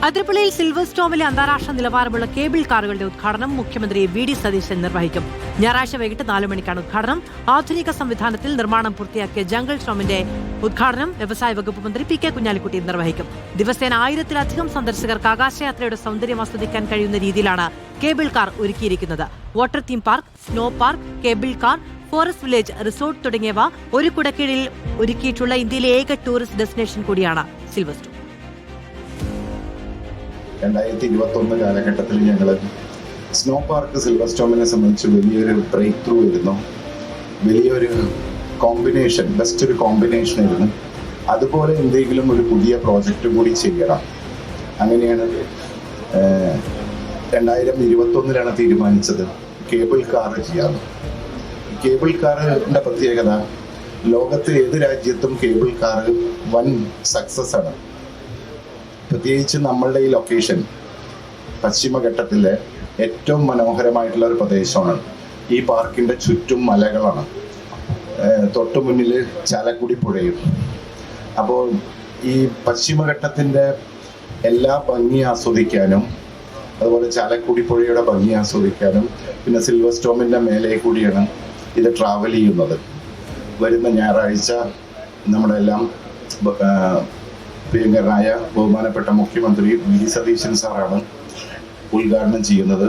അതിരപ്പള്ളിയിൽ silver സ്റ്റോമിലെ അന്താരാഷ്ട്ര നിലവാരമുള്ള cable കാറുകളുടെ ഉദ്ഘാടനം മുഖ്യമന്ത്രി വി.ഡി. സതീശൻ നിർവഹിക്കും. ഞായറാഴ്ച വൈകിട്ട് 4 മണിക്കാണ് ഉദ്ഘാടനം. ആധുനിക സംവിധാനത്തിൽ നിർമ്മാണം പൂർത്തിയാക്കിയ ജംഗിൾ സ്റ്റോമിന്റെ ഉദ്ഘാടനം വ്യവസായ വകുപ്പ് മന്ത്രി പി.കെ. കുഞ്ഞാലിക്കുട്ടി നിർവഹിക്കും. ദിവസേന 1000-ലധികം സന്ദർശകർക്ക് ആകാശയാത്രയുടെ സൗന്ദര്യം ആസ്വദിക്കാൻ കഴിയുന്ന രീതിയിലാണ് കേബിൾ കാർ ഒരുക്കിയിരിക്കുന്നത്. Water theme park, snow park, cable car, forest village, resort തുടങ്ങിയവ ഒരു കുടക്കീഴിൽ ഒരുക്കിയിട്ടുള്ള ഇന്ത്യയിലെ ഏക ടൂറിസ്റ്റ് ഡെസ്റ്റിനേഷൻ കൂടിയാണ് സിൽവർ സ്റ്റോം. 2021 കാലഘട്ടത്തിൽ ഞങ്ങൾ സ്നോ പാർക്ക് സിൽവർ സ്റ്റോമിനെ സംബന്ധിച്ച് വലിയൊരു ബ്രേക്ക് ത്രൂ ആയിരുന്നു. വലിയൊരു കോമ്പിനേഷൻ, ബെസ്റ്റ് ഒരു കോമ്പിനേഷൻ ആയിരുന്നു. അതുപോലെ എന്തെങ്കിലും ഒരു പുതിയ പ്രോജക്റ്റ് കൂടി ചെയ്യണം. അങ്ങനെയാണ് 2021 തീരുമാനിച്ചത് കേബിൾ കാർ ചെയ്യാമെന്ന്. കേബിൾ കാറിൻ്റെ പ്രത്യേകത, ലോകത്ത് ഏത് രാജ്യത്തും കേബിൾ കാർ വൻ സക്സസ് ആണ്. പ്രത്യേകിച്ച് നമ്മളുടെ ഈ ലൊക്കേഷൻ പശ്ചിമഘട്ടത്തിലെ ഏറ്റവും മനോഹരമായിട്ടുള്ള ഒരു പ്രദേശമാണ്. ഈ പാർക്കിൻ്റെ ചുറ്റും മലകളാണ്, തൊട്ടു മുന്നിൽ ചാലക്കുടി പുഴയും. അപ്പോൾ ഈ പശ്ചിമഘട്ടത്തിൻ്റെ എല്ലാ ഭംഗി ആസ്വദിക്കാനും, അതുപോലെ ചാലക്കുടി പുഴയുടെ ഭംഗി ആസ്വദിക്കാനും, പിന്നെ സിൽവർ സ്റ്റോമിൻ്റെ മേലെ കൂടിയാണ് ഇത് ട്രാവൽ ചെയ്യുന്നത്. വരുന്ന ഞായറാഴ്ച നമ്മളെല്ലാം പ്രിയങ്കരനായ ബഹുമാനപ്പെട്ട മുഖ്യമന്ത്രി വി.ഡി. സതീശൻ സാറാണ് ഉദ്ഘാടനം ചെയ്യുന്നത്.